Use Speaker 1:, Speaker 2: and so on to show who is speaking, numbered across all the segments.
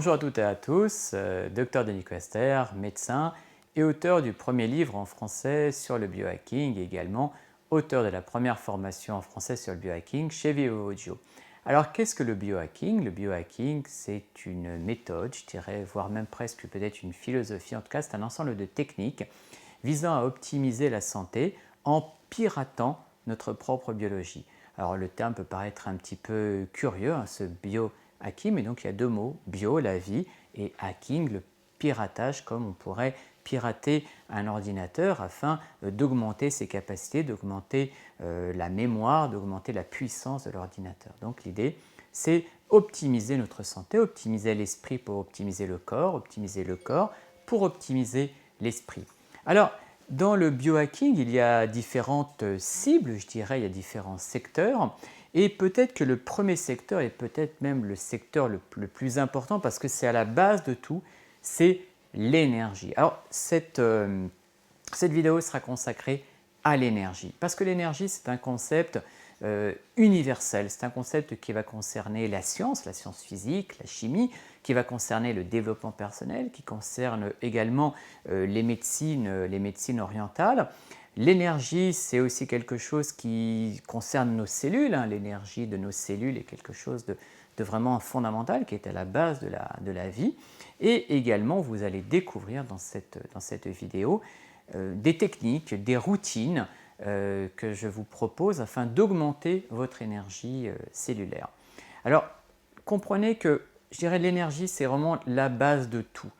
Speaker 1: Bonjour à toutes et à tous, Dr Denis Quester, médecin et auteur du premier livre en français sur le biohacking et également auteur de la première formation en français sur le biohacking chez Vivo Audio. Alors qu'est-ce que le biohacking? Le biohacking, c'est une méthode, je dirais, voire même presque peut-être une philosophie, en tout cas c'est un ensemble de techniques visant à optimiser la santé en piratant notre propre biologie. Alors le terme peut paraître un petit peu curieux, ce biohacking, mais donc il y a deux mots, bio, la vie, et hacking, le piratage, comme on pourrait pirater un ordinateur afin d'augmenter ses capacités, d'augmenter la mémoire, d'augmenter la puissance de l'ordinateur. Donc l'idée, c'est optimiser notre santé, optimiser l'esprit pour optimiser le corps pour optimiser l'esprit. Alors, dans le biohacking, il y a différentes cibles, je dirais, il y a différents secteurs. Et peut-être que le premier secteur, et peut-être même le secteur le plus important, parce que c'est à la base de tout, c'est l'énergie. Alors, cette vidéo sera consacrée à l'énergie, parce que l'énergie, c'est un concept universel, c'est un concept qui va concerner la science physique, la chimie, qui va concerner le développement personnel, qui concerne également les médecines orientales. L'énergie, c'est aussi quelque chose qui concerne nos cellules. L'énergie de nos cellules est quelque chose de vraiment fondamental, qui est à la base de la vie. Et également, vous allez découvrir dans cette vidéo des techniques, des routines que je vous propose afin d'augmenter votre énergie cellulaire. Alors, comprenez que, je dirais, l'énergie, c'est vraiment la base de tout.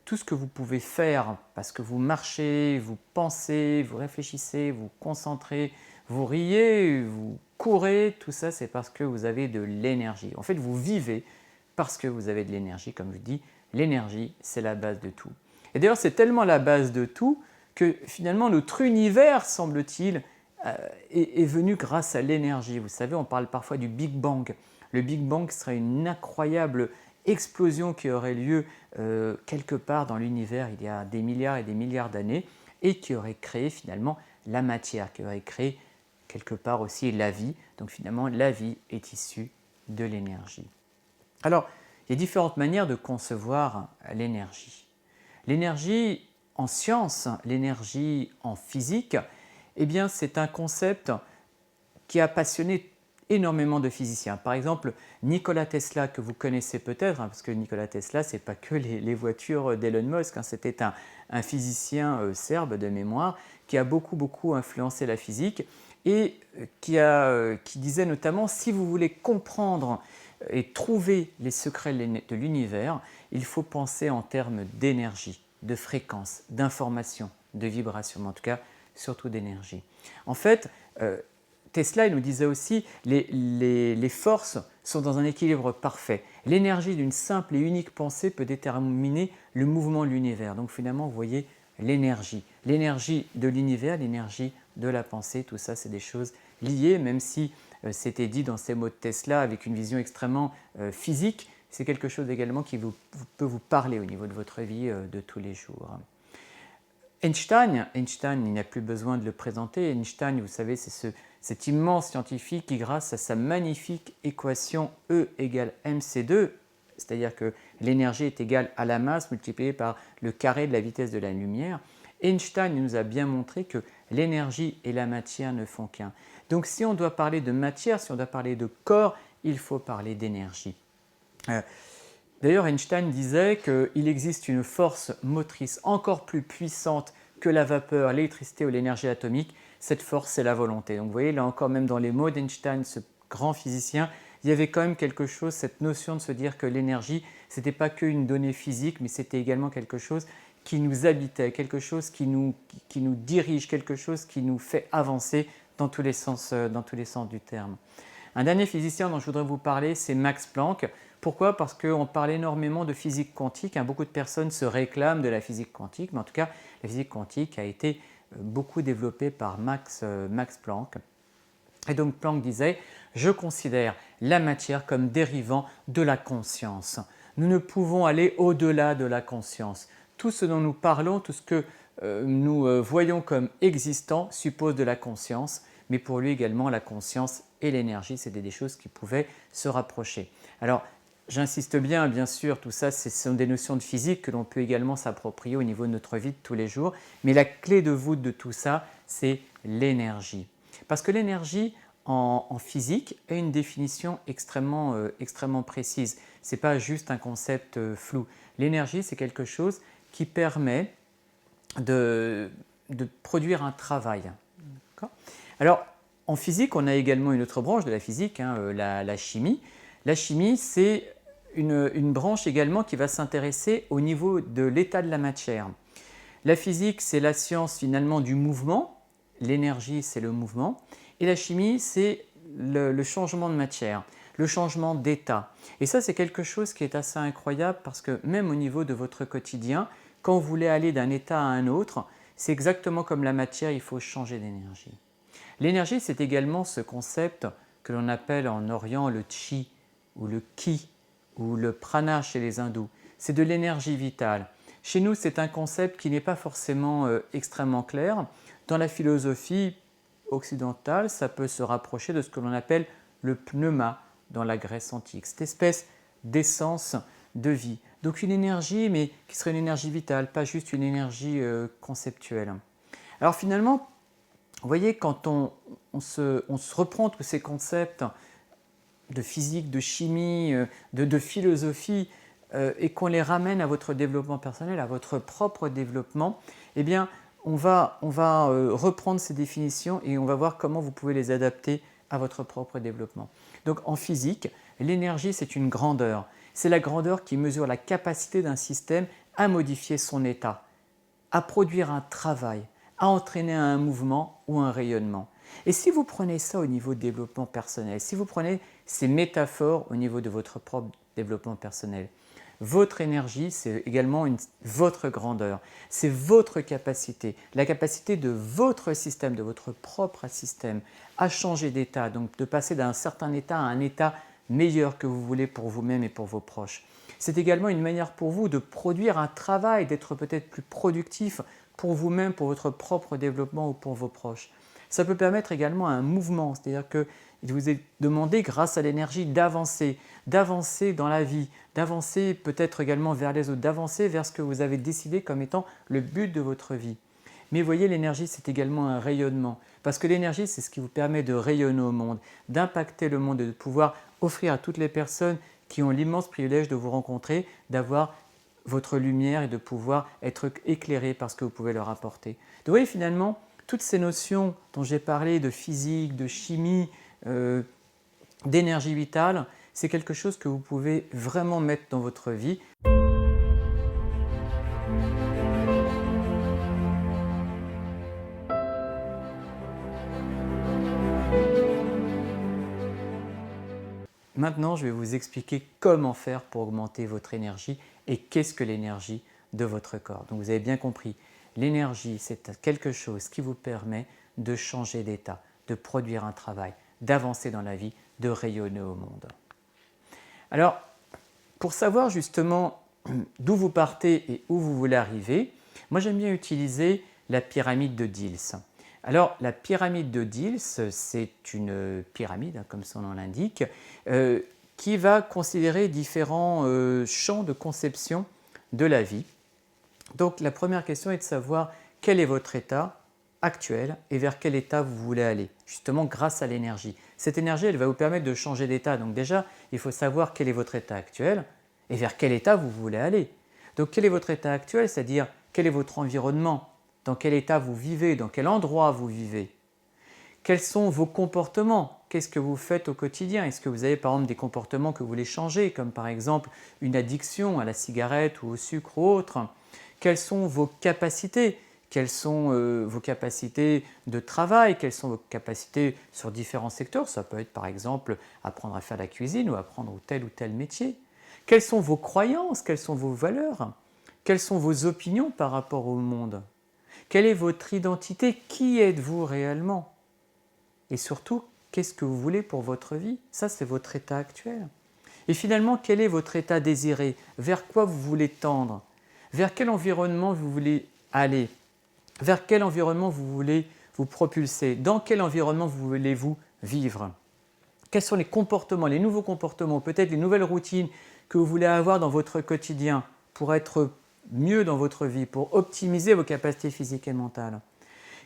Speaker 1: Tout ce que vous pouvez faire parce que vous marchez, vous pensez, vous réfléchissez, vous concentrez, vous riez, vous courez, tout ça, c'est parce que vous avez de l'énergie. En fait, vous vivez parce que vous avez de l'énergie. Comme je dis, l'énergie, c'est la base de tout. Et d'ailleurs, c'est tellement la base de tout que finalement notre univers, semble-t-il, est venu grâce à l'énergie. Vous savez, on parle parfois du Big Bang. Le Big Bang serait une incroyable explosion qui aurait lieu quelque part dans l'univers il y a des milliards et des milliards d'années et qui aurait créé finalement la matière, qui aurait créé quelque part aussi la vie. Donc finalement, la vie est issue de l'énergie. Alors, il y a différentes manières de concevoir l'énergie. L'énergie en science, l'énergie en physique, eh bien c'est un concept qui a passionné énormément de physiciens. Par exemple, Nikola Tesla, que vous connaissez peut-être, parce que Nikola Tesla, ce n'est pas que les voitures d'Elon Musk, c'était un physicien serbe de mémoire qui a beaucoup influencé la physique et qui disait notamment, si vous voulez comprendre et trouver les secrets de l'univers, il faut penser en termes d'énergie, de fréquence, d'information, de vibration, mais en tout cas surtout d'énergie. En fait, Tesla il nous disait aussi les forces sont dans un équilibre parfait. L'énergie d'une simple et unique pensée peut déterminer le mouvement de l'univers. Donc finalement, vous voyez l'énergie de l'univers, l'énergie de la pensée, tout ça c'est des choses liées, même si c'était dit dans ces mots de Tesla avec une vision extrêmement physique, c'est quelque chose également qui peut vous parler au niveau de votre vie de tous les jours. Einstein, il n'y a plus besoin de le présenter. Einstein, vous savez, c'est cet immense scientifique qui, grâce à sa magnifique équation E égale mc2, c'est-à-dire que l'énergie est égale à la masse multipliée par le carré de la vitesse de la lumière, Einstein nous a bien montré que l'énergie et la matière ne font qu'un. Donc si on doit parler de matière, si on doit parler de corps, il faut parler d'énergie. D'ailleurs, Einstein disait qu'il existe une force motrice encore plus puissante que la vapeur, l'électricité ou l'énergie atomique. Cette force, c'est la volonté. Donc vous voyez, là encore, même dans les mots d'Einstein, ce grand physicien, il y avait quand même quelque chose, cette notion de se dire que l'énergie, ce n'était pas qu'une donnée physique, mais c'était également quelque chose qui nous habitait, quelque chose qui nous dirige, quelque chose qui nous fait avancer dans tous les sens du terme. Un dernier physicien dont je voudrais vous parler, c'est Max Planck. Pourquoi? Parce qu'on parle énormément de physique quantique. Beaucoup de personnes se réclament de la physique quantique, mais en tout cas, la physique quantique a été beaucoup développée par Max Planck. Et donc Planck disait « Je considère la matière comme dérivant de la conscience. Nous ne pouvons aller au-delà de la conscience. Tout ce dont nous parlons, tout ce que nous voyons comme existant suppose de la conscience, mais pour lui également la conscience et l'énergie, c'était des choses qui pouvaient se rapprocher. » Alors, j'insiste bien sûr, tout ça, ce sont des notions de physique que l'on peut également s'approprier au niveau de notre vie de tous les jours. Mais la clé de voûte de tout ça, c'est l'énergie. Parce que l'énergie, en physique, a une définition extrêmement précise. Ce n'est pas juste un concept flou. L'énergie, c'est quelque chose qui permet de produire un travail. Alors, en physique, on a également une autre branche de la physique, la chimie. La chimie, c'est une branche également qui va s'intéresser au niveau de l'état de la matière. La physique, c'est la science finalement du mouvement. L'énergie, c'est le mouvement. Et la chimie, c'est le changement de matière, le changement d'état. Et ça, c'est quelque chose qui est assez incroyable parce que même au niveau de votre quotidien, quand vous voulez aller d'un état à un autre, c'est exactement comme la matière, il faut changer d'énergie. L'énergie, c'est également ce concept que l'on appelle en Orient le chi ou le ki ou le prana chez les hindous. C'est de l'énergie vitale. Chez nous, c'est un concept qui n'est pas forcément extrêmement clair. Dans la philosophie occidentale, ça peut se rapprocher de ce que l'on appelle le pneuma dans la Grèce antique, cette espèce d'essence de vie. Donc une énergie, mais qui serait une énergie vitale, pas juste une énergie conceptuelle. Alors finalement, vous voyez, quand on se reprend tous ces concepts de physique, de chimie, de philosophie, et qu'on les ramène à votre développement personnel, à votre propre développement, eh bien, on va reprendre ces définitions et on va voir comment vous pouvez les adapter à votre propre développement. Donc en physique, l'énergie, c'est une grandeur. C'est la grandeur qui mesure la capacité d'un système à modifier son état, à produire un travail, à entraîner un mouvement ou un rayonnement. Et si vous prenez ça au niveau de développement personnel, si vous prenez ces métaphores au niveau de votre propre développement personnel, votre énergie, c'est également votre grandeur, c'est votre capacité, la capacité de votre système, de votre propre système à changer d'état, donc de passer d'un certain état à un état meilleur que vous voulez pour vous-même et pour vos proches. C'est également une manière pour vous de produire un travail, d'être peut-être plus productif pour vous-même, pour votre propre développement ou pour vos proches. Ça peut permettre également un mouvement, c'est-à-dire qu'il vous est demandé, grâce à l'énergie, d'avancer dans la vie, d'avancer peut-être également vers les autres, d'avancer vers ce que vous avez décidé comme étant le but de votre vie. Mais voyez, l'énergie, c'est également un rayonnement, parce que l'énergie, c'est ce qui vous permet de rayonner au monde, d'impacter le monde et de pouvoir offrir à toutes les personnes qui ont l'immense privilège de vous rencontrer, d'avoir votre lumière et de pouvoir être éclairés par ce que vous pouvez leur apporter. Donc vous voyez, finalement, toutes ces notions dont j'ai parlé de physique, de chimie, d'énergie vitale, c'est quelque chose que vous pouvez vraiment mettre dans votre vie. Maintenant, je vais vous expliquer comment faire pour augmenter votre énergie et qu'est-ce que l'énergie de votre corps. Donc vous avez bien compris, l'énergie, c'est quelque chose qui vous permet de changer d'état, de produire un travail, d'avancer dans la vie, de rayonner au monde. Alors, pour savoir justement d'où vous partez et où vous voulez arriver, moi j'aime bien utiliser la pyramide de Diels. Alors, la pyramide de Diels, c'est une pyramide, comme son nom l'indique, qui va considérer différents champs de conception de la vie. Donc, la première question est de savoir quel est votre état actuel et vers quel état vous voulez aller, justement grâce à l'énergie. Cette énergie, elle va vous permettre de changer d'état. Donc déjà, il faut savoir quel est votre état actuel et vers quel état vous voulez aller. Donc, quel est votre état actuel, c'est-à-dire quel est votre environnement, dans quel état vous vivez, dans quel endroit vous vivez. Quels sont vos comportements? Qu'est-ce que vous faites au quotidien? Est-ce que vous avez par exemple des comportements que vous voulez changer, comme par exemple une addiction à la cigarette ou au sucre ou autre? Quelles sont vos capacités? Quelles sont vos capacités de travail? Quelles sont vos capacités sur différents secteurs? Ça peut être par exemple apprendre à faire la cuisine ou apprendre tel ou tel métier. Quelles sont vos croyances? Quelles sont vos valeurs? Quelles sont vos opinions par rapport au monde? Quelle est votre identité? Qui êtes-vous réellement? Et surtout, qu'est-ce que vous voulez pour votre vie? Ça, c'est votre état actuel. Et finalement, quel est votre état désiré? Vers quoi vous voulez tendre? Vers quel environnement vous voulez aller? Vers quel environnement vous voulez vous propulser? Dans quel environnement vous voulez-vous vivre? Quels sont les comportements, les nouveaux comportements, peut-être les nouvelles routines que vous voulez avoir dans votre quotidien pour être mieux dans votre vie, pour optimiser vos capacités physiques et mentales?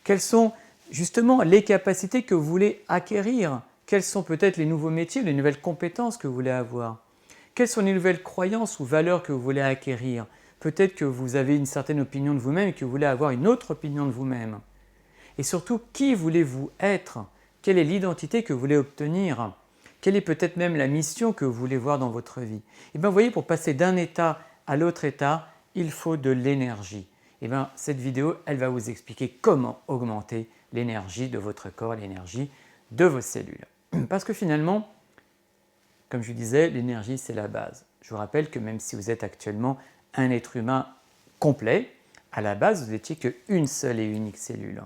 Speaker 1: Quelles sont justement les capacités que vous voulez acquérir? Quels sont peut-être les nouveaux métiers, les nouvelles compétences que vous voulez avoir? Quelles sont les nouvelles croyances ou valeurs que vous voulez acquérir? Peut-être que vous avez une certaine opinion de vous-même et que vous voulez avoir une autre opinion de vous-même. Et surtout, qui voulez-vous être? Quelle est l'identité que vous voulez obtenir? Quelle est peut-être même la mission que vous voulez voir dans votre vie? Et bien, vous voyez, pour passer d'un état à l'autre état, il faut de l'énergie. Et bien, cette vidéo, elle va vous expliquer comment augmenter l'énergie de votre corps, l'énergie de vos cellules. Parce que finalement, comme je vous disais, l'énergie, c'est la base. Je vous rappelle que même si vous êtes actuellement un être humain complet, à la base, vous n'étiez qu'une seule et unique cellule.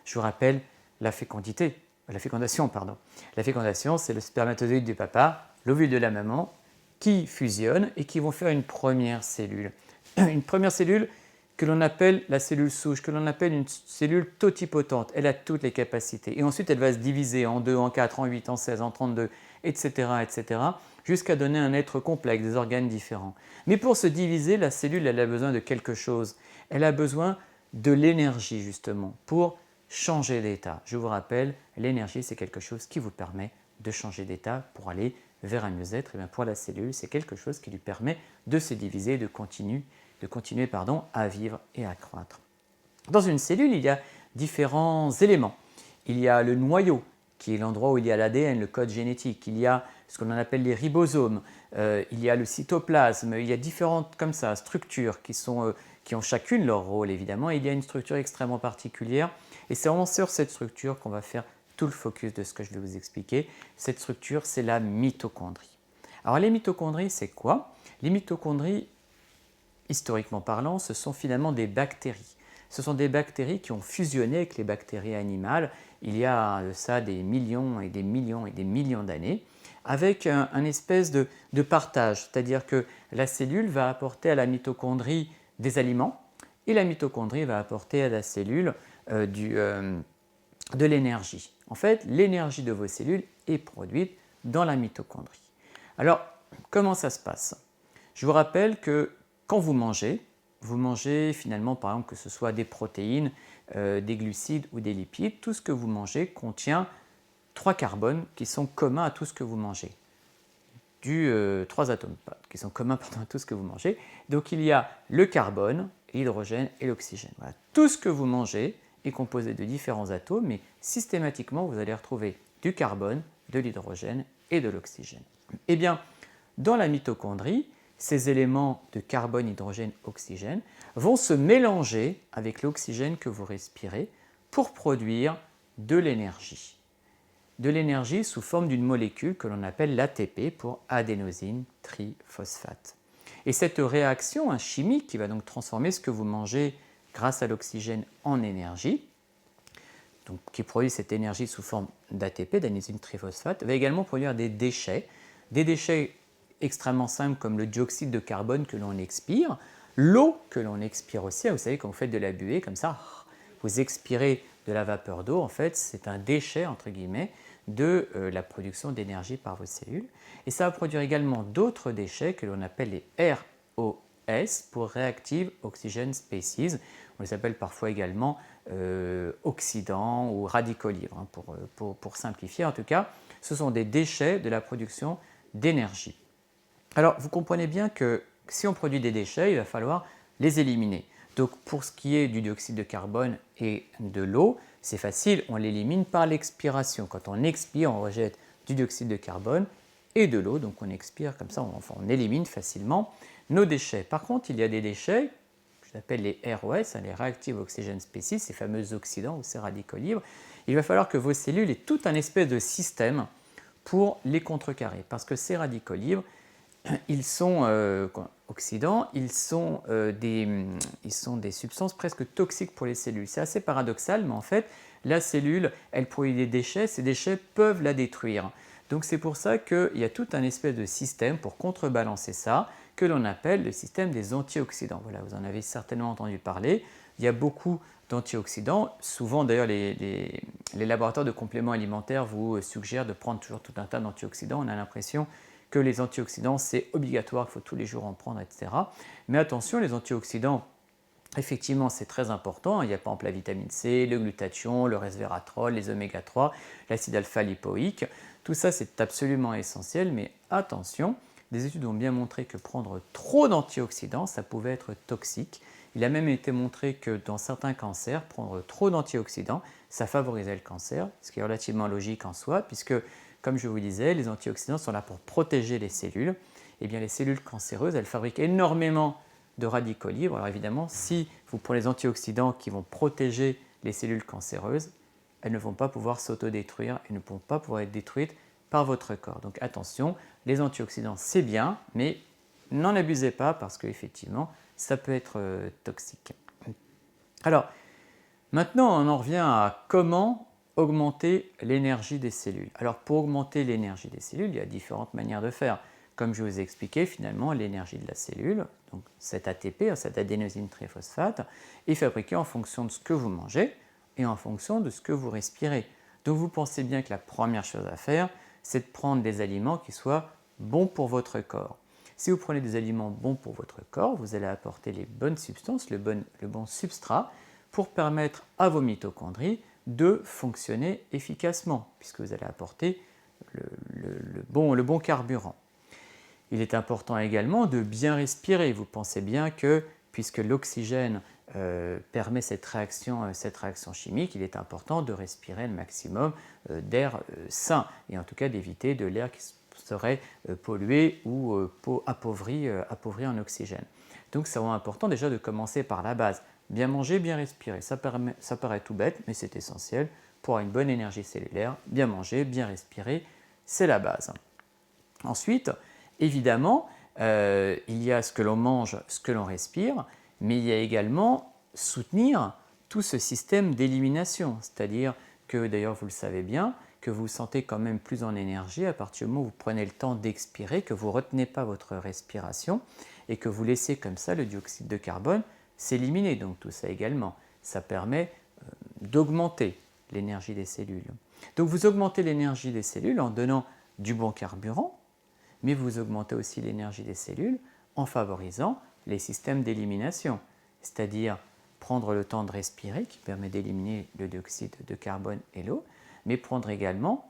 Speaker 1: Je vous rappelle la fécondation, pardon. La fécondation, c'est le spermatozoïde du papa, l'ovule de la maman, qui fusionnent et qui vont faire une première cellule. Une première cellule que l'on appelle la cellule souche, que l'on appelle une cellule totipotente. Elle a toutes les capacités. Et ensuite, elle va se diviser en 2, en 4, en 8, en 16, en 32, etc., etc., jusqu'à donner un être complexe, des organes différents. Mais pour se diviser, la cellule, elle a besoin de quelque chose. Elle a besoin de l'énergie, justement, pour changer d'état. Je vous rappelle, l'énergie, c'est quelque chose qui vous permet de changer d'état pour aller vers un mieux-être. Et bien pour la cellule, c'est quelque chose qui lui permet de se diviser, de continuer à vivre et à croître. Dans une cellule, il y a différents éléments. Il y a le noyau, qui est l'endroit où il y a l'ADN, le code génétique. Il y a ce qu'on appelle les ribosomes. Il y a le cytoplasme. Il y a différentes comme ça, structures qui ont chacune leur rôle, évidemment. Et il y a une structure extrêmement particulière. Et c'est vraiment sur cette structure qu'on va faire tout le focus de ce que je vais vous expliquer. Cette structure, c'est la mitochondrie. Alors les mitochondries, c'est quoi? Les mitochondries, historiquement parlant, ce sont finalement des bactéries. Ce sont des bactéries qui ont fusionné avec les bactéries animales il y a de ça des millions et des millions et des millions d'années, avec un espèce de partage, c'est-à-dire que la cellule va apporter à la mitochondrie des aliments et la mitochondrie va apporter à la cellule de l'énergie. En fait, l'énergie de vos cellules est produite dans la mitochondrie. Alors, comment ça se passe? Je vous rappelle que quand vous mangez finalement, par exemple, que ce soit des protéines, des glucides ou des lipides, tout ce que vous mangez contient 3 carbones qui sont communs à tout ce que vous mangez. 3 atomes qui sont communs à tout ce que vous mangez. Donc il y a le carbone, l'hydrogène et l'oxygène. Voilà. Tout ce que vous mangez est composé de différents atomes, mais systématiquement, vous allez retrouver du carbone, de l'hydrogène et de l'oxygène. Eh bien, dans la mitochondrie, ces éléments de carbone, hydrogène, oxygène vont se mélanger avec l'oxygène que vous respirez pour produire de l'énergie. De l'énergie sous forme d'une molécule que l'on appelle l'ATP pour adénosine triphosphate. Et cette réaction chimique qui va donc transformer ce que vous mangez grâce à l'oxygène en énergie, donc qui produit cette énergie sous forme d'ATP, d'adénosine triphosphate, va également produire des déchets extrêmement simples comme le dioxyde de carbone que l'on expire, l'eau que l'on expire aussi. Vous savez, quand vous faites de la buée, comme ça, vous expirez de la vapeur d'eau. En fait, c'est un déchet, entre guillemets, de la production d'énergie par vos cellules. Et ça va produire également d'autres déchets que l'on appelle les ROS, pour Reactive Oxygen Species. On les appelle parfois également oxydants ou radicaux libres, hein, pour simplifier. En tout cas, ce sont des déchets de la production d'énergie. Alors, vous comprenez bien que si on produit des déchets, il va falloir les éliminer. Donc, pour ce qui est du dioxyde de carbone et de l'eau, c'est facile, on l'élimine par l'expiration. Quand on expire, on rejette du dioxyde de carbone et de l'eau, donc on expire comme ça, on élimine facilement nos déchets. Par contre, il y a des déchets, que j'appelle les ROS, les Reactive Oxygen Species, ces fameux oxydants ou ces radicaux libres. Il va falloir que vos cellules aient tout un espèce de système pour les contrecarrer, parce que ces radicaux libres, ils sont oxydants, ils sont des substances presque toxiques pour les cellules. C'est assez paradoxal, mais en fait, la cellule, elle produit des déchets, ces déchets peuvent la détruire. Donc c'est pour ça qu'il y a tout un espèce de système pour contrebalancer ça, que l'on appelle le système des antioxydants. Voilà, vous en avez certainement entendu parler. Il y a beaucoup d'antioxydants. Souvent, d'ailleurs, les laboratoires de compléments alimentaires vous suggèrent de prendre toujours tout un tas d'antioxydants. On a l'impression que les antioxydants, c'est obligatoire, il faut tous les jours en prendre, etc. Mais attention, les antioxydants, effectivement, c'est très important. Il y a par exemple la vitamine C, le glutathion, le resveratrol, les oméga 3, l'acide alpha-lipoïque. Tout ça, c'est absolument essentiel, mais attention, des études ont bien montré que prendre trop d'antioxydants, ça pouvait être toxique. Il a même été montré que dans certains cancers, prendre trop d'antioxydants, ça favorisait le cancer, ce qui est relativement logique en soi, puisque, comme je vous disais, les antioxydants sont là pour protéger les cellules. Et bien, les cellules cancéreuses, elles fabriquent énormément de radicaux libres. Alors évidemment, si vous prenez les antioxydants qui vont protéger les cellules cancéreuses, elles ne vont pas pouvoir s'autodétruire et ne vont pas pouvoir être détruites par votre corps. Donc attention, les antioxydants c'est bien, mais n'en abusez pas parce qu'effectivement, ça peut être toxique. Alors, maintenant on en revient à comment augmenter l'énergie des cellules. Alors pour augmenter l'énergie des cellules, il y a différentes manières de faire. Comme je vous ai expliqué, finalement, l'énergie de la cellule, donc cet ATP, cet adénosine triphosphate, est fabriquée en fonction de ce que vous mangez et en fonction de ce que vous respirez. Donc vous pensez bien que la première chose à faire, c'est de prendre des aliments qui soient bons pour votre corps. Si vous prenez des aliments bons pour votre corps, vous allez apporter les bonnes substances, le bon substrat, pour permettre à vos mitochondries de fonctionner efficacement, puisque vous allez apporter le bon carburant. Il est important également de bien respirer. Vous pensez bien que, puisque l'oxygène permet cette réaction chimique, il est important de respirer le maximum d'air sain, et en tout cas d'éviter de l'air qui serait pollué ou appauvri en oxygène. Donc c'est vraiment important déjà de commencer par la base. Bien manger, bien respirer. Ça paraît tout bête, mais c'est essentiel pour avoir une bonne énergie cellulaire. Bien manger, bien respirer, c'est la base. Ensuite, évidemment, il y a ce que l'on mange, ce que l'on respire, mais il y a également soutenir tout ce système d'élimination. C'est-à-dire que, d'ailleurs vous le savez bien, que vous vous sentez quand même plus en énergie à partir du moment où vous prenez le temps d'expirer, que vous ne retenez pas votre respiration et que vous laissez comme ça le dioxyde de carbone s'éliminer. Donc tout ça également, ça permet d'augmenter l'énergie des cellules. Donc vous augmentez l'énergie des cellules en donnant du bon carburant, mais vous augmentez aussi l'énergie des cellules en favorisant les systèmes d'élimination, c'est-à-dire prendre le temps de respirer qui permet d'éliminer le dioxyde de carbone et l'eau, mais prendre également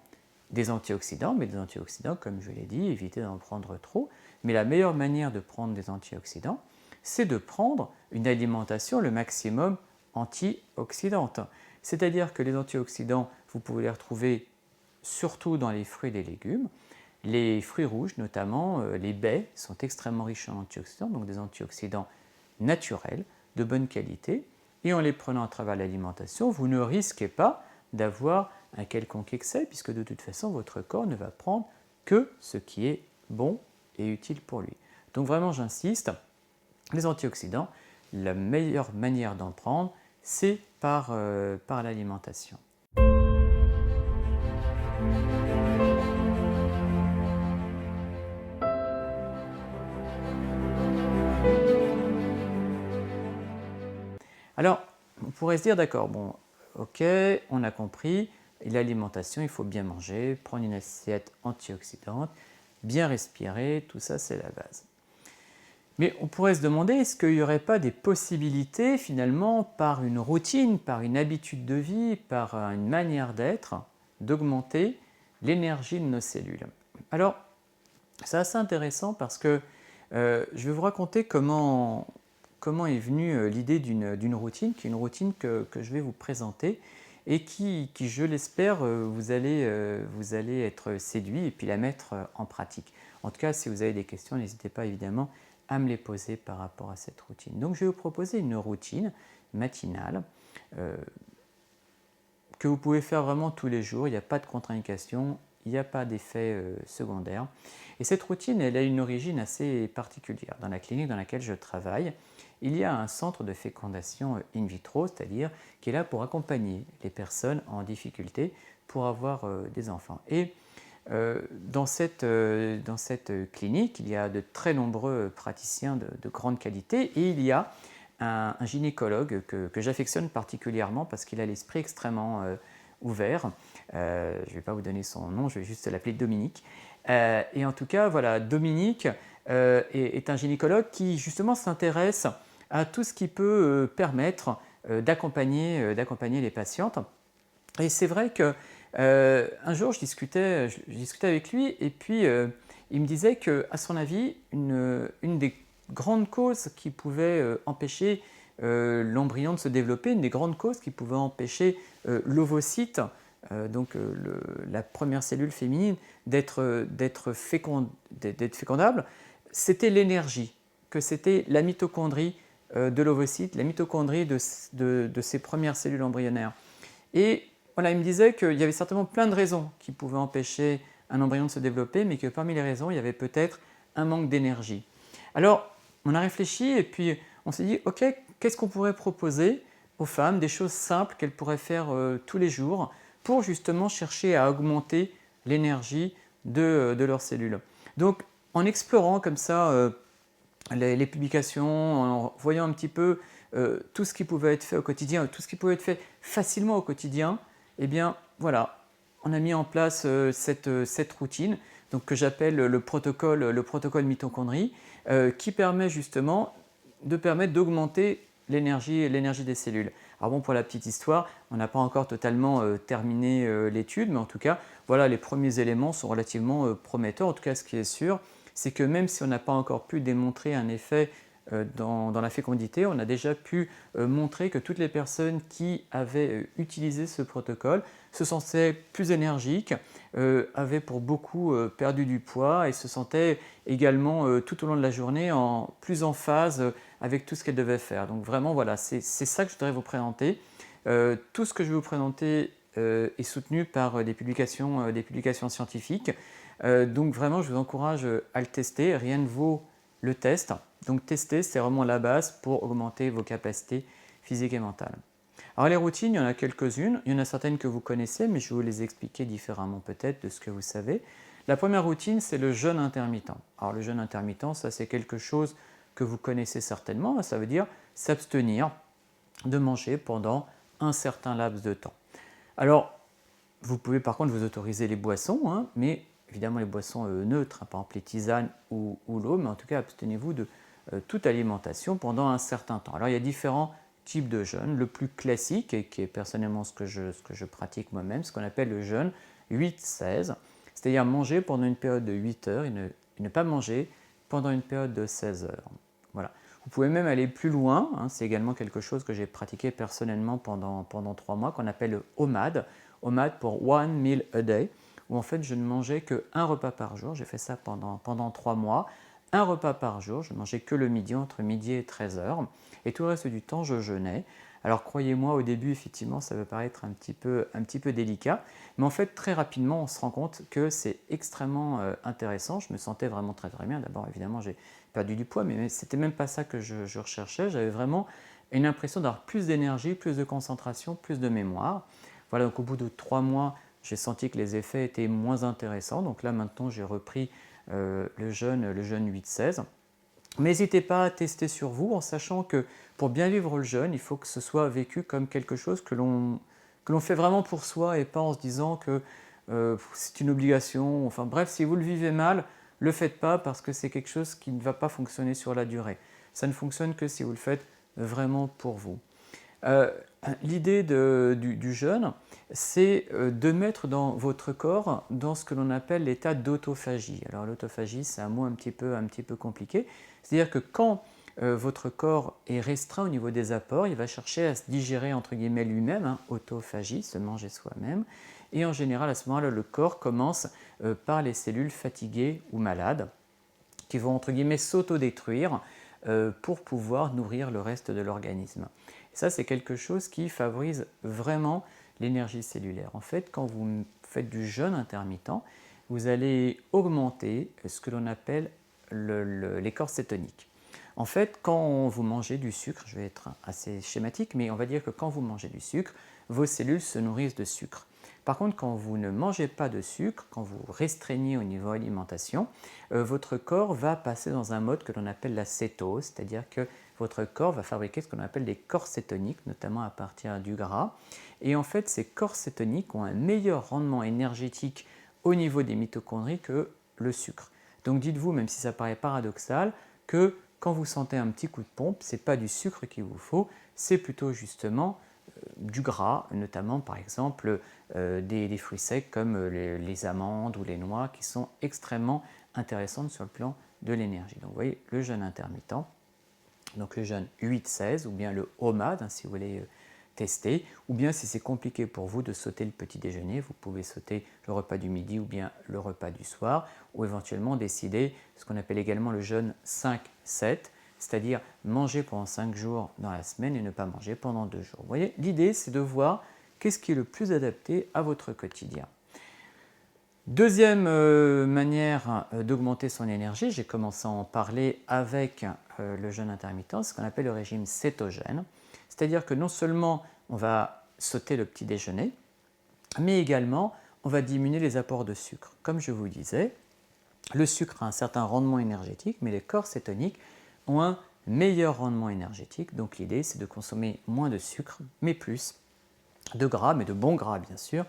Speaker 1: des antioxydants, mais des antioxydants, comme je l'ai dit, éviter d'en prendre trop. Mais la meilleure manière de prendre des antioxydants, c'est de prendre une alimentation le maximum antioxydante. C'est-à-dire que les antioxydants, vous pouvez les retrouver surtout dans les fruits et les légumes. Les fruits rouges, notamment les baies, sont extrêmement riches en antioxydants, donc des antioxydants naturels, de bonne qualité. Et en les prenant à travers l'alimentation, vous ne risquez pas d'avoir un quelconque excès, puisque de toute façon, votre corps ne va prendre que ce qui est bon et utile pour lui. Donc vraiment, j'insiste, les antioxydants, la meilleure manière d'en prendre, c'est par l'alimentation. Alors, on pourrait se dire, d'accord, bon, ok, on a compris, l'alimentation, il faut bien manger, prendre une assiette antioxydante, bien respirer, tout ça, c'est la base. Mais on pourrait se demander, est-ce qu'il n'y aurait pas des possibilités, finalement, par une routine, par une habitude de vie, par une manière d'être, d'augmenter l'énergie de nos cellules? Alors, c'est assez intéressant parce que je vais vous raconter comment est venue l'idée d'une routine, qui est une routine que je vais vous présenter et qui je l'espère, vous allez être séduit et puis la mettre en pratique. En tout cas, si vous avez des questions, n'hésitez pas évidemment à me les poser par rapport à cette routine. Donc je vais vous proposer une routine matinale que vous pouvez faire vraiment tous les jours, il n'y a pas de contre-indication, il n'y a pas d'effet secondaire. Et cette routine, elle a une origine assez particulière. Dans la clinique dans laquelle je travaille, il y a un centre de fécondation in vitro, c'est-à-dire qui est là pour accompagner les personnes en difficulté pour avoir des enfants. Et dans cette clinique, il y a de très nombreux praticiens de grande qualité et il y a un gynécologue que j'affectionne particulièrement parce qu'il a l'esprit extrêmement ouvert. Je ne vais pas vous donner son nom, je vais juste l'appeler Dominique. Et en tout cas, voilà, Dominique est un gynécologue qui justement s'intéresse à tout ce qui peut permettre d'accompagner les patientes. Et c'est vrai que un jour, je discutais avec lui et puis il me disait qu'à son avis, une des grandes causes qui pouvait empêcher l'embryon de se développer, une des grandes causes qui pouvait empêcher l'ovocyte, donc la première cellule féminine, d'être fécondable, c'était l'énergie, que c'était la mitochondrie de l'ovocyte, la mitochondrie de ces premières cellules embryonnaires. Et voilà, il me disait qu'il y avait certainement plein de raisons qui pouvaient empêcher un embryon de se développer, mais que parmi les raisons, il y avait peut-être un manque d'énergie. Alors, on a réfléchi et puis on s'est dit, ok, qu'est-ce qu'on pourrait proposer aux femmes, des choses simples qu'elles pourraient faire tous les jours pour justement chercher à augmenter l'énergie de leurs cellules. Donc, en explorant comme ça les publications, en voyant un petit peu tout ce qui pouvait être fait au quotidien, tout ce qui pouvait être fait facilement au quotidien, eh bien voilà, on a mis en place cette routine donc, que j'appelle le protocole mitochondrie, qui permet justement d'augmenter l'énergie des cellules. Alors bon, pour la petite histoire, on n'a pas encore totalement terminé l'étude, mais en tout cas, voilà, les premiers éléments sont relativement prometteurs. En tout cas, ce qui est sûr, c'est que même si on n'a pas encore pu démontrer un effet dans la fécondité, on a déjà pu montrer que toutes les personnes qui avaient utilisé ce protocole se sentaient plus énergiques, avaient pour beaucoup perdu du poids et se sentaient également tout au long de la journée plus en phase avec tout ce qu'elles devaient faire. Donc vraiment, voilà, c'est ça que je voudrais vous présenter. Tout ce que je vais vous présenter est soutenu par des publications scientifiques. Donc vraiment, je vous encourage à le tester. Rien ne vaut le test. Donc tester, c'est vraiment la base pour augmenter vos capacités physiques et mentales. Alors les routines, il y en a quelques-unes. Il y en a certaines que vous connaissez, mais je vais vous les expliquer différemment peut-être de ce que vous savez. La première routine, c'est le jeûne intermittent. Alors le jeûne intermittent, ça c'est quelque chose que vous connaissez certainement. Ça veut dire s'abstenir de manger pendant un certain laps de temps. Alors, vous pouvez par contre vous autoriser les boissons, hein, mais évidemment les boissons neutres, hein, par exemple les tisanes ou l'eau, mais en tout cas abstenez-vous de toute alimentation pendant un certain temps. Alors il y a différents types de jeûne. Le plus classique, et qui est personnellement ce que je pratique moi-même, ce qu'on appelle le jeûne 8-16, c'est-à-dire manger pendant une période de 8 heures et ne pas manger pendant une période de 16 heures. Voilà. Vous pouvez même aller plus loin, hein, c'est également quelque chose que j'ai pratiqué personnellement pendant 3 mois, qu'on appelle le OMAD. OMAD pour One Meal a Day, où en fait je ne mangeais qu'un repas par jour. J'ai fait ça pendant 3 mois. Un repas par jour, je ne mangeais que le midi, entre midi et 13 heures. Et tout le reste du temps, je jeûnais. Alors croyez-moi, au début, effectivement, ça peut paraître un petit peu délicat. Mais en fait, très rapidement, on se rend compte que c'est extrêmement intéressant. Je me sentais vraiment très très bien. D'abord, évidemment, j'ai perdu du poids, mais ce n'était même pas ça que je recherchais. J'avais vraiment une impression d'avoir plus d'énergie, plus de concentration, plus de mémoire. Voilà, donc au bout de 3 mois, j'ai senti que les effets étaient moins intéressants. Donc là, maintenant, j'ai repris le jeûne 8-16. Mais n'hésitez pas à tester sur vous, en sachant que pour bien vivre le jeûne, il faut que ce soit vécu comme quelque chose que l'on fait vraiment pour soi et pas en se disant que c'est une obligation. Enfin bref, si vous le vivez mal, ne le faites pas parce que c'est quelque chose qui ne va pas fonctionner sur la durée. Ça ne fonctionne que si vous le faites vraiment pour vous. L'idée du jeûne, c'est de mettre dans votre corps dans ce que l'on appelle l'état d'autophagie. Alors l'autophagie, c'est un mot un petit peu compliqué. C'est-à-dire que quand votre corps est restreint au niveau des apports, il va chercher à se digérer entre guillemets lui-même, hein, autophagie, se manger soi-même. Et en général, à ce moment-là, le corps commence par les cellules fatiguées ou malades qui vont entre guillemets s'autodétruire pour pouvoir nourrir le reste de l'organisme. Ça, c'est quelque chose qui favorise vraiment l'énergie cellulaire. En fait, quand vous faites du jeûne intermittent, vous allez augmenter ce que l'on appelle les corps cétoniques. En fait, quand vous mangez du sucre, je vais être assez schématique, mais on va dire que quand vous mangez du sucre, vos cellules se nourrissent de sucre. Par contre, quand vous ne mangez pas de sucre, quand vous restreignez au niveau alimentation, votre corps va passer dans un mode que l'on appelle la cétose, c'est-à-dire que votre corps va fabriquer ce qu'on appelle des corps cétoniques, notamment à partir du gras. Et en fait, ces corps cétoniques ont un meilleur rendement énergétique au niveau des mitochondries que le sucre. Donc dites-vous, même si ça paraît paradoxal, que quand vous sentez un petit coup de pompe, ce n'est pas du sucre qu'il vous faut, c'est plutôt justement du gras, notamment par exemple des fruits secs comme les amandes ou les noix qui sont extrêmement intéressantes sur le plan de l'énergie. Donc vous voyez le jeûne intermittent, donc le jeûne 8-16 ou bien le OMAD si vous voulez tester, ou bien si c'est compliqué pour vous de sauter le petit déjeuner, vous pouvez sauter le repas du midi ou bien le repas du soir, ou éventuellement décider ce qu'on appelle également le jeûne 5-7, c'est-à-dire manger pendant 5 jours dans la semaine et ne pas manger pendant 2 jours. Vous voyez, l'idée c'est de voir qu'est-ce qui est le plus adapté à votre quotidien. Deuxième manière d'augmenter son énergie, j'ai commencé à en parler avec le jeûne intermittent, ce qu'on appelle le régime cétogène. C'est-à-dire que non seulement on va sauter le petit déjeuner, mais également on va diminuer les apports de sucre. Comme je vous disais, le sucre a un certain rendement énergétique, mais les corps cétoniques ont un meilleur rendement énergétique. Donc l'idée c'est de consommer moins de sucre, mais plus de gras, mais de bons gras bien sûr,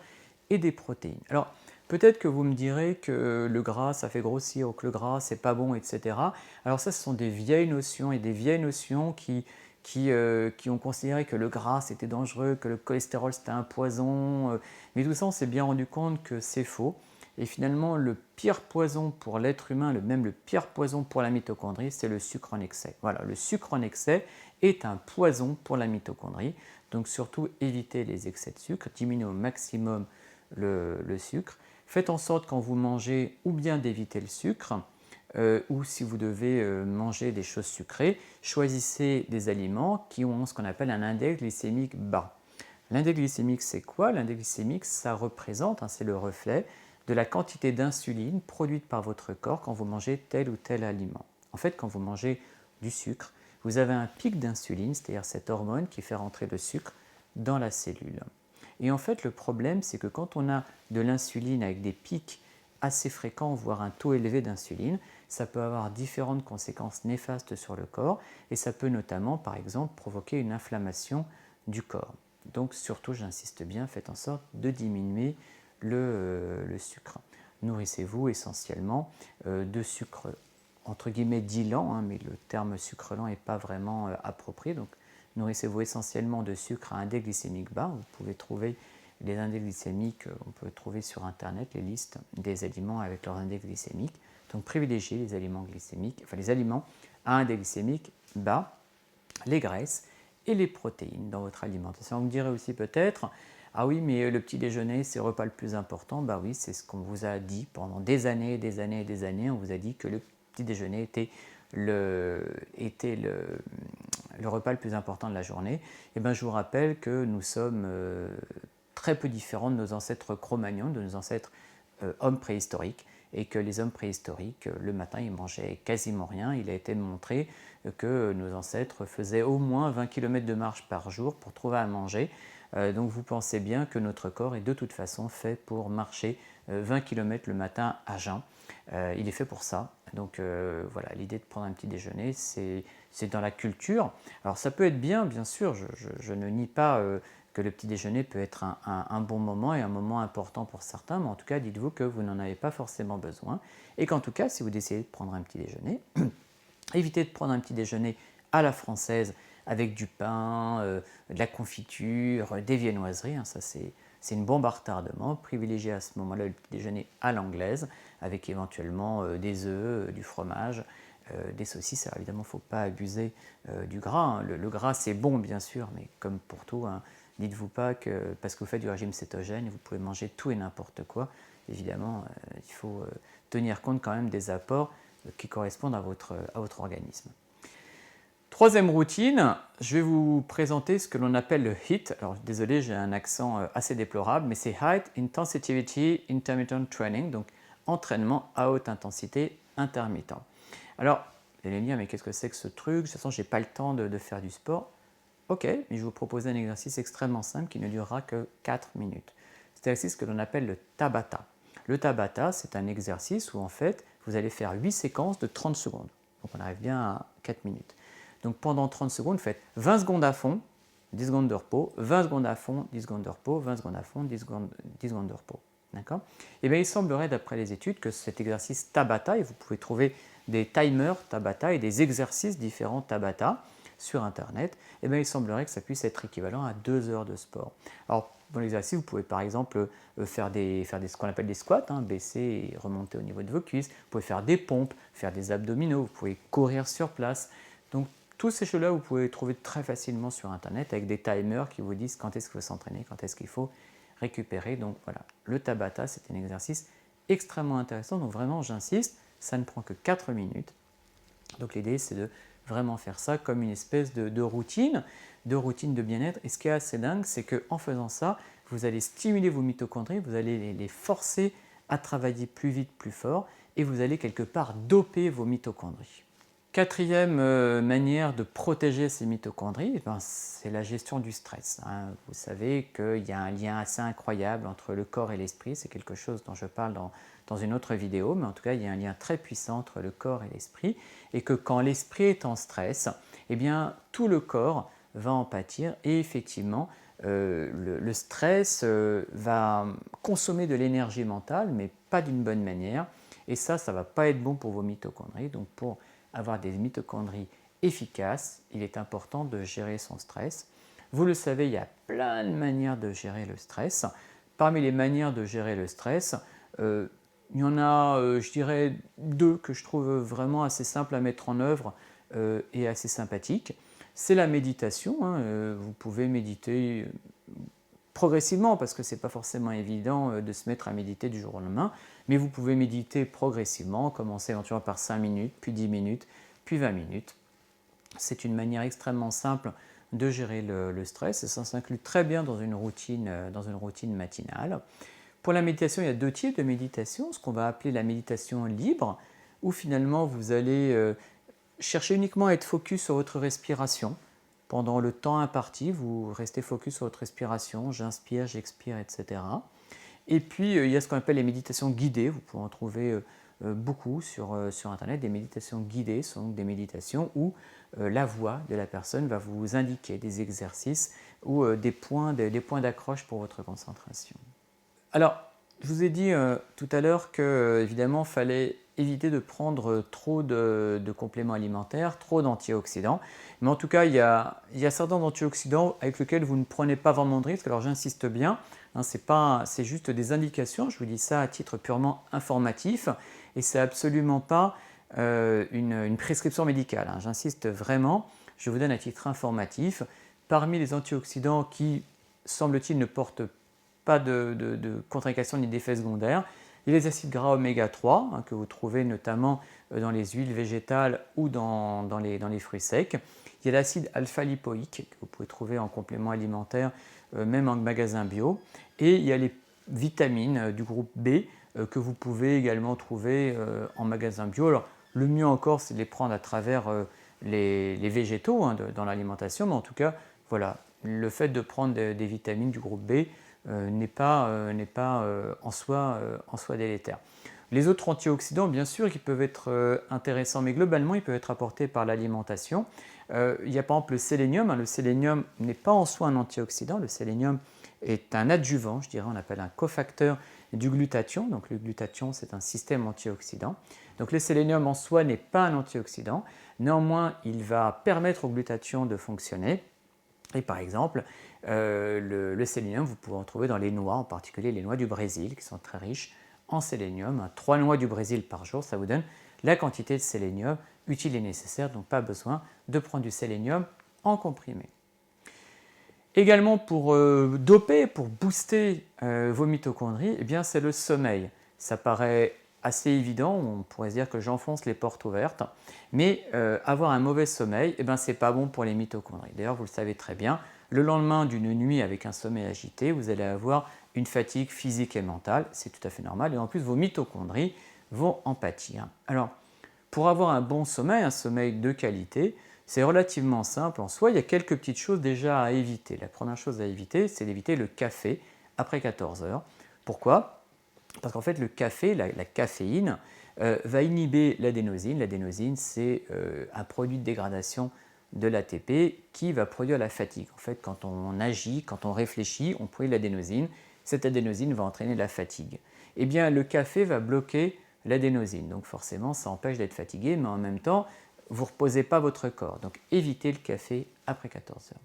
Speaker 1: et des protéines. Alors peut-être que vous me direz que le gras ça fait grossir ou que le gras c'est pas bon, etc. Alors ça ce sont des vieilles notions et des vieilles notions qui ont considéré que le gras c'était dangereux, que le cholestérol c'était un poison, mais tout ça on s'est bien rendu compte que c'est faux. Et finalement le pire poison pour l'être humain, même le pire poison pour la mitochondrie, c'est le sucre en excès. Voilà, le sucre en excès est un poison pour la mitochondrie, donc surtout évitez les excès de sucre, diminuez au maximum le sucre. Faites en sorte quand vous mangez ou bien d'éviter le sucre, ou si vous devez manger des choses sucrées, choisissez des aliments qui ont ce qu'on appelle un index glycémique bas. L'index glycémique, c'est quoi? L'index glycémique, ça représente, c'est le reflet de la quantité d'insuline produite par votre corps quand vous mangez tel ou tel aliment. En fait, quand vous mangez du sucre, vous avez un pic d'insuline, c'est-à-dire cette hormone qui fait rentrer le sucre dans la cellule. Et en fait, le problème, c'est que quand on a de l'insuline avec des pics assez fréquents, voire un taux élevé d'insuline, ça peut avoir différentes conséquences néfastes sur le corps et ça peut notamment, par exemple, provoquer une inflammation du corps. Donc surtout, j'insiste bien, faites en sorte de diminuer le sucre. Nourrissez-vous essentiellement de sucre entre guillemets dit lent, mais le terme sucre lent n'est pas vraiment approprié. Donc nourrissez-vous essentiellement de sucre à index glycémique bas. Vous pouvez trouver les index glycémiques, on peut trouver sur internet les listes des aliments avec leur index glycémique. Donc privilégiez les aliments glycémiques, enfin les aliments à index glycémique bas, les graisses et les protéines dans votre alimentation. Vous me direz aussi peut-être, ah oui, mais le petit déjeuner, c'est le repas le plus important. Bah oui, c'est ce qu'on vous a dit pendant des années et des années et des années. On vous a dit que le petit déjeuner était le repas le plus important de la journée. Et bien, je vous rappelle que nous sommes très peu différents de nos ancêtres Cro-Magnons, de nos ancêtres hommes préhistoriques, et que les hommes préhistoriques, le matin, ils mangeaient quasiment rien. Il a été montré que nos ancêtres faisaient au moins 20 km de marche par jour pour trouver à manger. Donc vous pensez bien que notre corps est de toute façon fait pour marcher 20 km le matin à jeun. Il est fait pour ça. Donc voilà, l'idée de prendre un petit déjeuner, c'est dans la culture. Alors ça peut être bien, bien sûr, je ne nie pas que le petit déjeuner peut être un bon moment et un moment important pour certains, mais en tout cas, dites-vous que vous n'en avez pas forcément besoin. Et qu'en tout cas, si vous décidez de prendre un petit déjeuner, évitez de prendre un petit déjeuner à la française avec du pain, de la confiture, des viennoiseries, ça c'est une bombe à retardement. Privilégiez à ce moment-là le petit déjeuner à l'anglaise, avec éventuellement des œufs, du fromage, des saucisses. Alors évidemment, il ne faut pas abuser du gras. Le gras, c'est bon, bien sûr, mais comme pour tout, dites-vous pas que parce que vous faites du régime cétogène, vous pouvez manger tout et n'importe quoi. Évidemment, il faut tenir compte quand même des apports qui correspondent à votre organisme. Troisième routine, je vais vous présenter ce que l'on appelle le HIIT. Alors désolé, j'ai un accent assez déplorable, mais c'est High Intensity Intermittent Training, donc entraînement à haute intensité intermittent. Alors, vous allez me dire, mais qu'est-ce que c'est que ce truc? De toute façon, je n'ai pas le temps de faire du sport. Ok, mais je vais vous proposer un exercice extrêmement simple qui ne durera que 4 minutes. C'est un exercice que l'on appelle le Tabata. Le Tabata, c'est un exercice où en fait, vous allez faire 8 séquences de 30 secondes. Donc on arrive bien à 4 minutes. Donc pendant 30 secondes, vous faites 20 secondes à fond, 10 secondes de repos, 20 secondes à fond, 10 secondes de repos, 20 secondes à fond, 10 secondes de repos. D'accord? Eh bien, il semblerait, d'après les études, que cet exercice Tabata, et vous pouvez trouver des timers Tabata et des exercices différents Tabata sur Internet, eh bien, il semblerait que ça puisse être équivalent à 2 heures de sport. Alors, dans l'exercice, vous pouvez par exemple faire ce qu'on appelle des squats, hein, baisser et remonter au niveau de vos cuisses. Vous pouvez faire des pompes, faire des abdominaux, vous pouvez courir sur place. Donc, tous ces choses-là, vous pouvez les trouver très facilement sur Internet avec des timers qui vous disent quand est-ce qu'il faut s'entraîner, quand est-ce qu'il faut récupérer. Donc voilà, le Tabata, c'est un exercice extrêmement intéressant. Donc vraiment, j'insiste, ça ne prend que 4 minutes. Donc l'idée, c'est de vraiment faire ça comme une espèce de routine de bien-être. Et ce qui est assez dingue, c'est qu'en faisant ça, vous allez stimuler vos mitochondries, vous allez les forcer à travailler plus vite, plus fort, et vous allez quelque part doper vos mitochondries. Quatrième manière de protéger ces mitochondries, eh ben, c'est la gestion du stress, hein. Vous savez qu'il y a un lien assez incroyable entre le corps et l'esprit, c'est quelque chose dont je parle dans une autre vidéo, mais en tout cas il y a un lien très puissant entre le corps et l'esprit, et que quand l'esprit est en stress, eh bien tout le corps va en pâtir, et effectivement le stress va consommer de l'énergie mentale, mais pas d'une bonne manière, et ça ne va pas être bon pour vos mitochondries. Donc pour avoir des mitochondries efficaces, il est important de gérer son stress. Vous le savez, il y a plein de manières de gérer le stress. Parmi les manières de gérer le stress, il y en a, je dirais, 2 que je trouve vraiment assez simples à mettre en œuvre et assez sympathiques. C'est la méditation, hein. Vous pouvez méditer progressivement, parce que ce n'est pas forcément évident de se mettre à méditer du jour au lendemain, mais vous pouvez méditer progressivement, commencer éventuellement par 5 minutes, puis 10 minutes, puis 20 minutes. C'est une manière extrêmement simple de gérer le stress, et ça s'inclut très bien dans une routine matinale. Pour la méditation, il y a 2 types de méditation, ce qu'on va appeler la méditation libre, où finalement vous allez chercher uniquement à être focus sur votre respiration. Pendant le temps imparti, vous restez focus sur votre respiration, j'inspire, j'expire, etc. Et puis, il y a ce qu'on appelle les méditations guidées. Vous pouvez en trouver beaucoup sur Internet. Des méditations guidées sont donc des méditations où la voix de la personne va vous indiquer des exercices ou des points d'accroche pour votre concentration. Alors, je vous ai dit tout à l'heure qu'évidemment, il fallait éviter de prendre trop de compléments alimentaires, trop d'antioxydants. Mais en tout cas, il y a certains antioxydants avec lesquels vous ne prenez pas vraiment de risque. Alors j'insiste bien, hein, c'est juste des indications, je vous dis ça à titre purement informatif, et c'est absolument pas une prescription médicale, hein. J'insiste vraiment, je vous donne à titre informatif. Parmi les antioxydants qui, semble-t-il, ne portent pas de contre-indication ni d'effets secondaires, il y a les acides gras oméga 3 hein, que vous trouvez notamment dans les huiles végétales ou dans les fruits secs. Il y a l'acide alpha-lipoïque que vous pouvez trouver en complément alimentaire, même en magasin bio. Et il y a les vitamines du groupe B que vous pouvez également trouver en magasin bio. Alors, le mieux encore, c'est de les prendre à travers les végétaux hein, dans l'alimentation, mais en tout cas, voilà, le fait de prendre des vitamines du groupe B n'est pas en soi délétère. Les autres antioxydants, bien sûr, qui peuvent être intéressants, mais globalement, ils peuvent être apportés par l'alimentation. Il y a par exemple le sélénium. Le sélénium n'est pas en soi un antioxydant. Le sélénium est un adjuvant, je dirais, on appelle un cofacteur du glutathion. Donc le glutathion, c'est un système antioxydant. Donc le sélénium en soi n'est pas un antioxydant. Néanmoins, il va permettre au glutathion de fonctionner. Et par exemple, le sélénium, vous pouvez en trouver dans les noix, en particulier les noix du Brésil, qui sont très riches en sélénium. 3 noix du Brésil par jour, ça vous donne la quantité de sélénium utile et nécessaire, donc pas besoin de prendre du sélénium en comprimé. Également pour doper, pour booster vos mitochondries, eh bien c'est le sommeil. Ça paraît assez évident, on pourrait se dire que j'enfonce les portes ouvertes, mais avoir un mauvais sommeil, eh bien c'est pas bon pour les mitochondries. D'ailleurs, vous le savez très bien, le lendemain d'une nuit avec un sommeil agité, vous allez avoir une fatigue physique et mentale, c'est tout à fait normal, et en plus vos mitochondries vont en pâtir. Alors, pour avoir un bon sommeil, un sommeil de qualité, c'est relativement simple en soi. Il y a quelques petites choses déjà à éviter. La première chose à éviter, c'est d'éviter le café après 14 heures. Pourquoi? Parce qu'en fait, le café, la caféine, va inhiber l'adénosine. L'adénosine, c'est un produit de dégradation de l'ATP qui va produire la fatigue. En fait, quand on agit, quand on réfléchit, on produit l'adénosine. cette adénosine va entraîner la fatigue. Eh bien, le café va bloquer l'adénosine, donc forcément, ça empêche d'être fatigué, mais en même temps, vous ne reposez pas votre corps. Donc, évitez le café après 14 heures.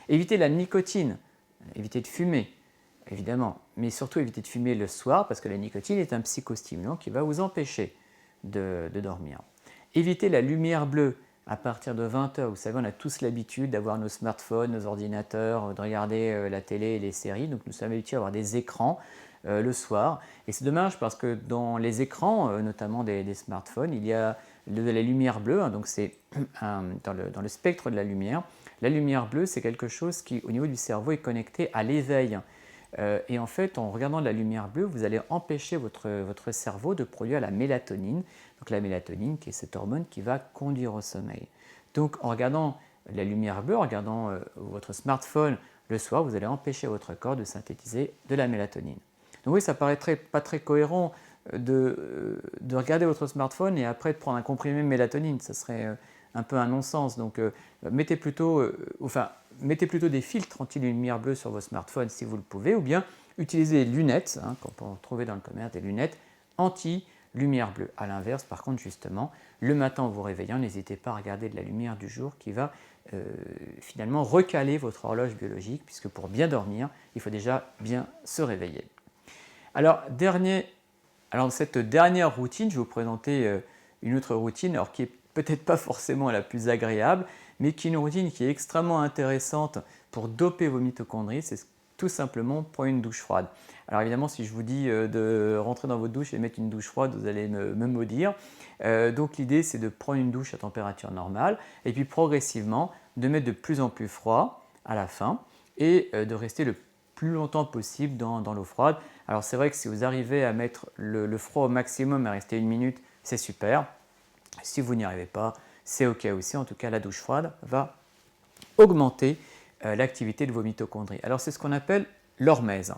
Speaker 1: Évitez la nicotine, évitez de fumer, évidemment, mais surtout évitez de fumer le soir parce que la nicotine est un psychostimulant qui va vous empêcher de dormir. Évitez la lumière bleue à partir de 20 heures. Vous savez, on a tous l'habitude d'avoir nos smartphones, nos ordinateurs, de regarder la télé et les séries. Donc nous sommes habitués à avoir des écrans le soir. Et c'est dommage parce que dans les écrans, notamment des smartphones, il y a de la lumière bleue. Hein, donc c'est dans le spectre de la lumière. La lumière bleue, c'est quelque chose qui, au niveau du cerveau, est connecté à l'éveil. Et en fait, en regardant la lumière bleue, vous allez empêcher votre cerveau de produire la mélatonine. Donc la mélatonine, qui est cette hormone qui va conduire au sommeil. Donc en regardant la lumière bleue, en regardant votre smartphone le soir, vous allez empêcher votre corps de synthétiser de la mélatonine. Donc oui, ça paraîtrait pas très cohérent de regarder votre smartphone et après de prendre un comprimé de mélatonine. Ça serait un peu un non-sens. Donc mettez plutôt des filtres anti-lumière bleue sur vos smartphones si vous le pouvez, ou bien utilisez des lunettes, hein, qu'on peut trouver dans le commerce, des lunettes anti-lumière bleue. A l'inverse, par contre, justement, le matin en vous réveillant, n'hésitez pas à regarder de la lumière du jour qui va finalement recaler votre horloge biologique, puisque pour bien dormir, il faut déjà bien se réveiller. Alors, dans cette dernière routine, je vais vous présenter une autre routine, alors qui est peut-être pas forcément la plus agréable, mais qui est une routine qui est extrêmement intéressante pour doper vos mitochondries, c'est tout simplement prendre une douche froide. Alors évidemment, si je vous dis de rentrer dans votre douche et mettre une douche froide, vous allez me maudire. Donc l'idée, c'est de prendre une douche à température normale et puis progressivement de mettre de plus en plus froid à la fin et de rester le plus longtemps possible dans l'eau froide. Alors c'est vrai que si vous arrivez à mettre le froid au maximum et rester 1 minute, c'est super. Si vous n'y arrivez pas, c'est OK aussi. En tout cas, la douche froide va augmenter l'activité de vos mitochondries. Alors, c'est ce qu'on appelle l'hormèse.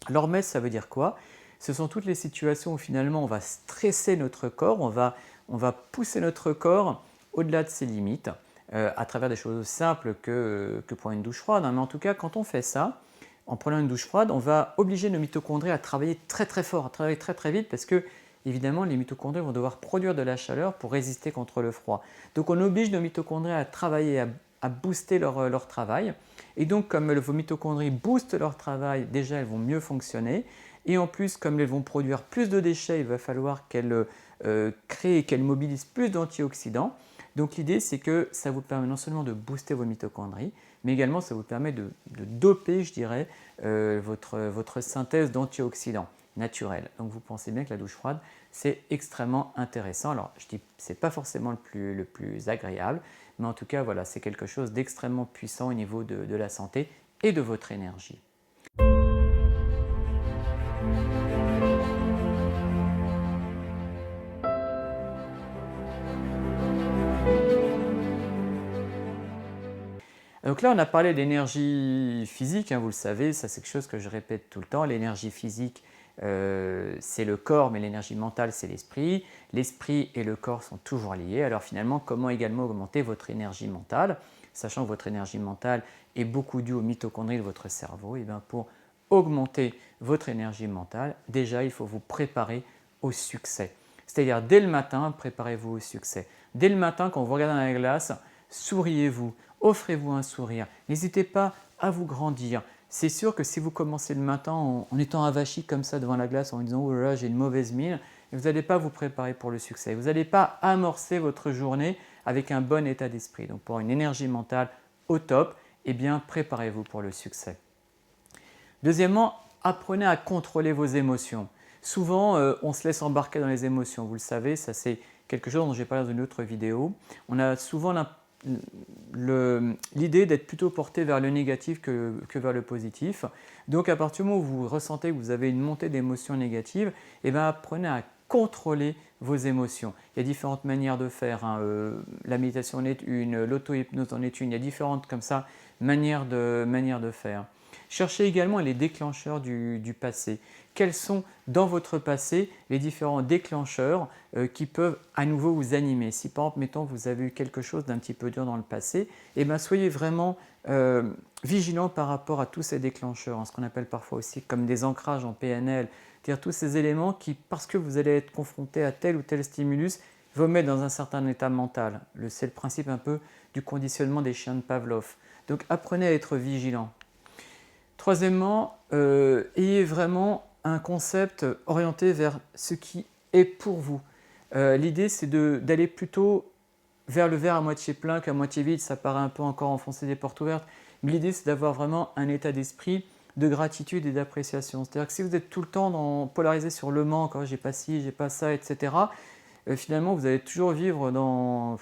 Speaker 1: L'hormèse, ça veut dire quoi? Ce sont toutes les situations où finalement on va stresser notre corps, on va pousser notre corps au-delà de ses limites à travers des choses simples que prendre une douche froide. Mais en tout cas, quand on fait ça, en prenant une douche froide, on va obliger nos mitochondries à travailler très très fort, à travailler très très vite parce que évidemment, les mitochondries vont devoir produire de la chaleur pour résister contre le froid. Donc on oblige nos mitochondries à travailler, à booster leur travail. Et donc comme vos mitochondries boostent leur travail, déjà elles vont mieux fonctionner. Et en plus, comme elles vont produire plus de déchets, il va falloir qu'elles créent et qu'elles mobilisent plus d'antioxydants. Donc l'idée, c'est que ça vous permet non seulement de booster vos mitochondries, mais également ça vous permet de doper, je dirais, votre synthèse d'antioxydants naturels. Donc vous pensez bien que la douche froide, c'est extrêmement intéressant. Alors je dis, c'est pas forcément le plus agréable, mais en tout cas, voilà, c'est quelque chose d'extrêmement puissant au niveau de la santé et de votre énergie. Donc là, on a parlé d'énergie physique, hein, vous le savez, ça c'est quelque chose que je répète tout le temps. L'énergie physique, c'est le corps, mais l'énergie mentale, c'est l'esprit. L'esprit et le corps sont toujours liés. Alors finalement, comment également augmenter votre énergie mentale, sachant que votre énergie mentale est beaucoup due aux mitochondries de votre cerveau? Et bien pour augmenter votre énergie mentale, déjà, il faut vous préparer au succès. C'est-à-dire, dès le matin, préparez-vous au succès. Dès le matin, quand vous regardez dans la glace, souriez-vous, offrez-vous un sourire. N'hésitez pas à vous grandir. C'est sûr que si vous commencez le matin en étant avachi comme ça devant la glace, en vous disant « Oh là là, j'ai une mauvaise mine », vous n'allez pas vous préparer pour le succès. Vous n'allez pas amorcer votre journée avec un bon état d'esprit. Donc pour une énergie mentale au top, eh bien préparez-vous pour le succès. Deuxièmement, apprenez à contrôler vos émotions. Souvent, on se laisse embarquer dans les émotions. Vous le savez, ça c'est quelque chose dont j'ai parlé dans une autre vidéo. On a souvent l'idée d'être plutôt porté vers le négatif que vers le positif. Donc à partir du moment où vous ressentez que vous avez une montée d'émotions négatives, eh bien, apprenez à contrôler vos émotions. Il y a différentes manières de faire, hein. La méditation en est une, l'auto-hypnose en est une, il y a différentes comme ça manières de faire. Cherchez également les déclencheurs du passé. Quels sont dans votre passé les différents déclencheurs qui peuvent à nouveau vous animer? Si par exemple, mettons, vous avez eu quelque chose d'un petit peu dur dans le passé, eh bien, soyez vraiment vigilant par rapport à tous ces déclencheurs, hein, ce qu'on appelle parfois aussi comme des ancrages en PNL, c'est-à-dire tous ces éléments qui, parce que vous allez être confronté à tel ou tel stimulus, vous mettent dans un certain état mental. C'est le principe un peu du conditionnement des chiens de Pavlov. Donc apprenez à être vigilant. Troisièmement, ayez vraiment un concept orienté vers ce qui est pour vous. L'idée, c'est d'aller plutôt vers le verre à moitié plein qu'à moitié vide. Ça paraît un peu encore enfoncer des portes ouvertes, mais l'idée, c'est d'avoir vraiment un état d'esprit de gratitude et d'appréciation. C'est-à-dire que si vous êtes tout le temps polarisé sur le manque, oh, j'ai pas ci, j'ai pas ça, etc., finalement, vous allez toujours vivre dans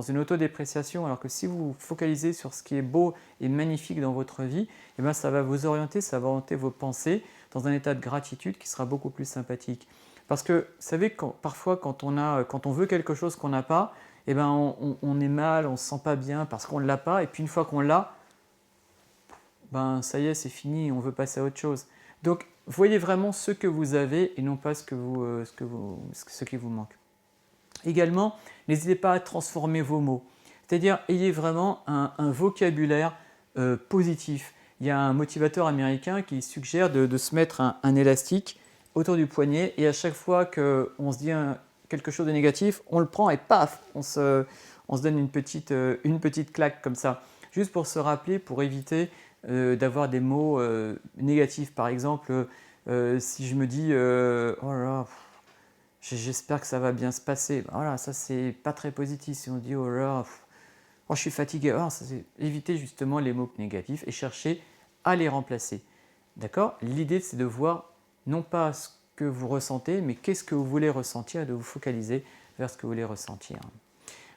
Speaker 1: une autodépréciation, alors que si vous vous focalisez sur ce qui est beau et magnifique dans votre vie, eh bien, ça va vous orienter, ça va orienter vos pensées dans un état de gratitude qui sera beaucoup plus sympathique. Parce que, vous savez, parfois, quand on veut quelque chose qu'on n'a pas, eh ben, on est mal, on ne se sent pas bien parce qu'on ne l'a pas, et puis une fois qu'on l'a, ben, ça y est, c'est fini, on veut passer à autre chose. Donc, voyez vraiment ce que vous avez et non pas ce qui vous manque. Également, n'hésitez pas à transformer vos mots. C'est-à-dire, ayez vraiment un vocabulaire positif. Il y a un motivateur américain qui suggère de se mettre un élastique autour du poignet et à chaque fois qu'on se dit quelque chose de négatif, on le prend et paf, on se donne une petite claque comme ça. Juste pour se rappeler, pour éviter d'avoir des mots négatifs. Par exemple, si je me dis oh là là, j'espère que ça va bien se passer. Voilà, ça c'est pas très positif. Si on dit oh là, oh, je suis fatigué, oh, évitez justement les mots négatifs et cherchez à les remplacer. D'accord? L'idée c'est de voir non pas ce que vous ressentez, mais qu'est-ce que vous voulez ressentir et de vous focaliser vers ce que vous voulez ressentir.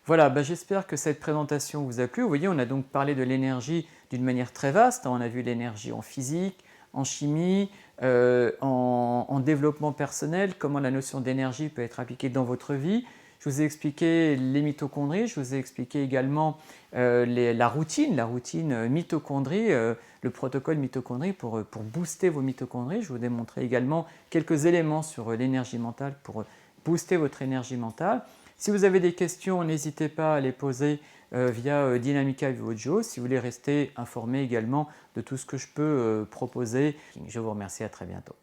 Speaker 1: Voilà, j'espère que cette présentation vous a plu. Vous voyez, on a donc parlé de l'énergie d'une manière très vaste. On a vu l'énergie en physique, en chimie, en développement personnel, comment la notion d'énergie peut être appliquée dans votre vie. Je vous ai expliqué les mitochondries, je vous ai expliqué également la routine mitochondrie, le protocole mitochondrie pour booster vos mitochondries. Je vous ai montré également quelques éléments sur l'énergie mentale pour booster votre énergie mentale. Si vous avez des questions, n'hésitez pas à les poser via Dynamica Vivojo. Si vous voulez rester informé également de tout ce que je peux proposer, je vous remercie, à très bientôt.